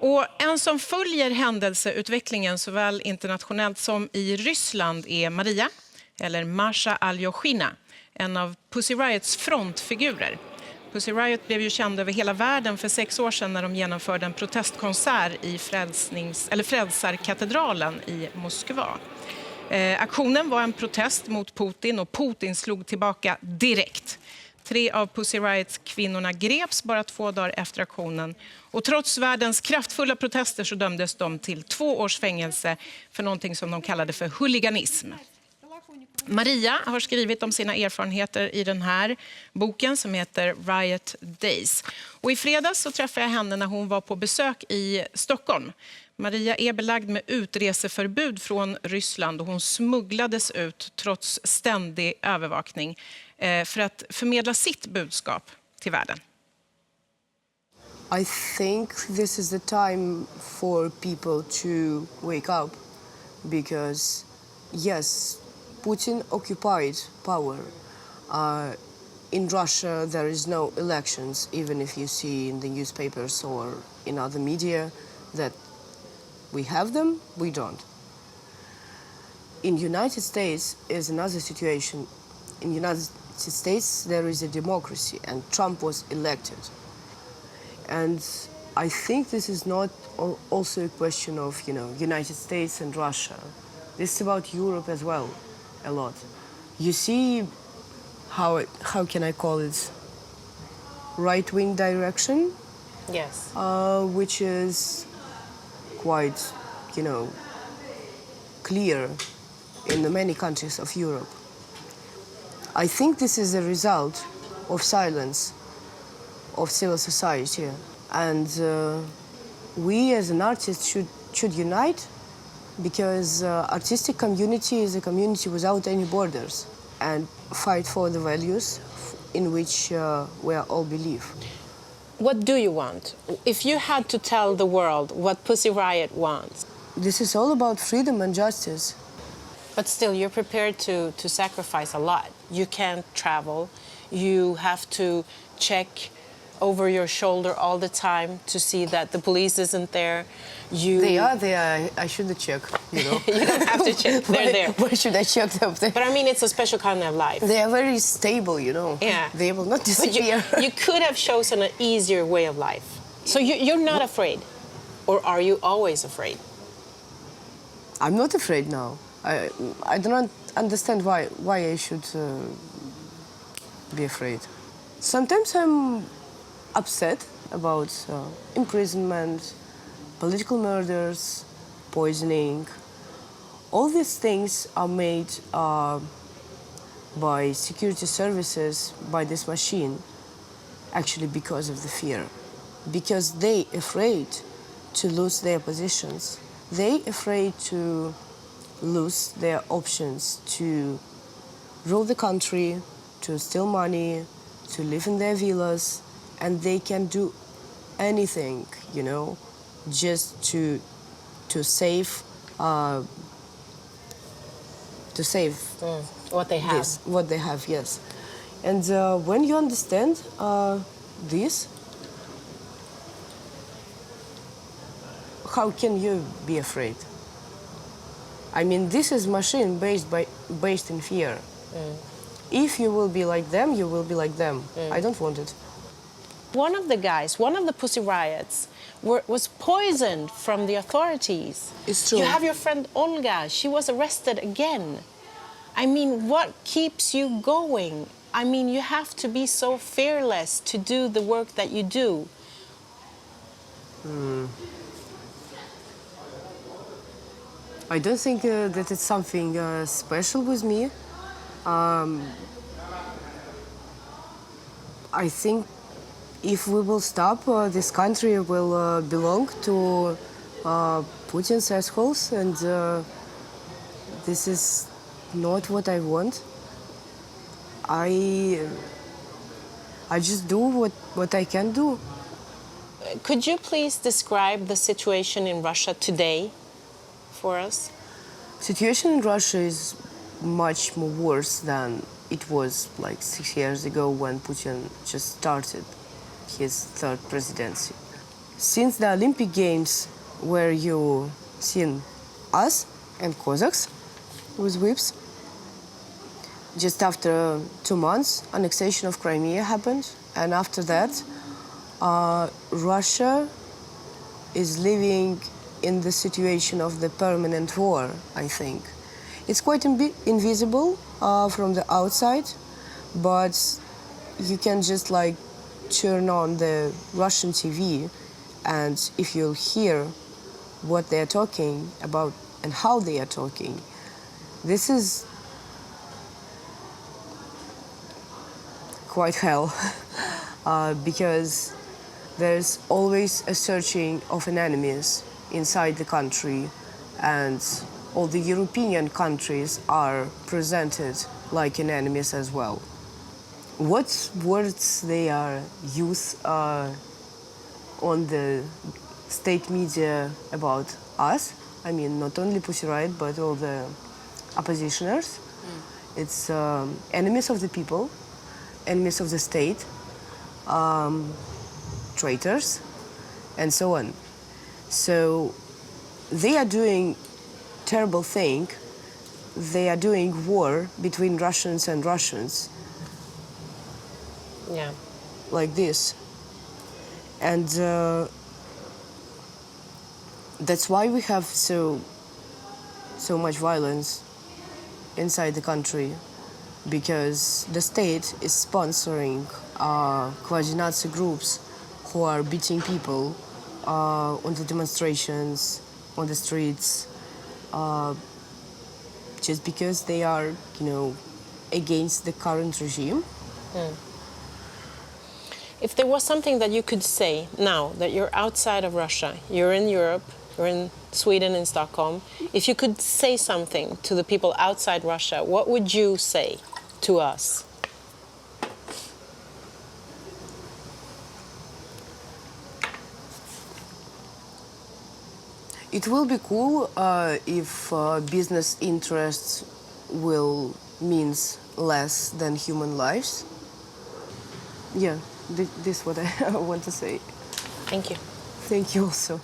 Och en som följer händelseutvecklingen såväl internationellt som i Ryssland är Maria, eller Masha Aljochina, en av Pussy Riots frontfigurer. Pussy Riot blev ju känd över hela världen för 6 år sedan när de genomförde en protestkonsert i Frälsarkatedralen i Moskva. Aktionen var en protest mot Putin och Putin slog tillbaka direkt. 3 av Pussy Riots kvinnorna greps bara 2 dagar efter aktionen. Och trots världens kraftfulla protester så dömdes de till 2 års fängelse för någonting som de kallade för huliganism. Maria har skrivit om sina erfarenheter i den här boken som heter Riot Days. Och i fredags så träffade jag henne när hon var på besök i Stockholm. Maria är belagd med utreseförbud från Ryssland och hon smugglades ut trots ständig övervakning för att förmedla sitt budskap till världen. I think this is the time for people to wake up because yes, Putin occupied power. In Russia there is no elections, even if you see in the newspapers or in other media that we have them, we don't. In United States is another situation. In United States there is a democracy and Trump was elected. And I think this is not also a question of, United States and Russia. This is about Europe as well, a lot. You see how can I call it, right-wing direction? Yes. Which is quite, clear in the many countries of Europe. I think this is a result of silence of civil society, and we as an artist should unite because artistic community is a community without any borders and fight for the values in which we all believe. What do you want? If you had to tell the world what Pussy Riot wants? This is all about freedom and justice. But still, you're prepared to sacrifice a lot. You can't travel. You have to check over your shoulder all the time to see that the police isn't there. They are there. I shouldn't check, You don't have to check. They're there. Why should I check them? But I mean, it's a special kind of life. They are very stable, Yeah. They will not disappear. But you could have chosen an easier way of life. So you're not afraid? Or are you always afraid? I'm not afraid now. I do not understand why I should be afraid. Sometimes I'm upset about imprisonment, political murders, poisoning. All these things are made by security services, by this machine, actually because of the fear. Because they afraid to lose their positions. They afraid to lose their options to rule the country, to steal money, to live in their villas, and they can do anything, just to save what they have. What they have, yes. And when you understand this, how can you be afraid? I mean, this is machine based in fear. If you will be like them, you will be like them. I don't want it. One of the Pussy Riots was poisoned from the authorities. It's true. You have your friend Olga. She was arrested again. I mean, what keeps you going? I mean, you have to be so fearless to do the work that you do. I don't think that it's something special with me. I think if we will stop, this country will belong to Putin's assholes, and this is not what I want. I just do what I can do. Could you please describe the situation in Russia today for us? Situation in Russia is much more worse than it was like 6 years ago when Putin just started his third presidency. since the Olympic Games, where you seen us and Cossacks with whips, just after 2 months, annexation of Crimea happened, and after that, Russia is living in the situation of the permanent war, I think. It's quite invisible from the outside, but you can just like turn on the Russian TV, and if you'll hear what they're talking about and how they are talking, this is quite hell. Because there's always a searching of enemies inside the country, and all the European countries are presented like enemies as well. What words they are used on the state media about us? I mean, not only Pussy Riot, but all the oppositioners. It's enemies of the people, enemies of the state, traitors, and so on. So they are doing terrible thing. They are doing war between Russians and Russians. Yeah. Like this. And that's why we have so much violence inside the country, because the state is sponsoring quasi-Nazi groups who are beating people on the demonstrations, on the streets, just because they are, against the current regime. If there was something that you could say now that you're outside of Russia, you're in Europe, you're in Sweden, in Stockholm, if you could say something to the people outside Russia, what would you say to us? It will be cool if business interests will means less than human lives. Yeah, this is what I want to say. Thank you. Thank you also.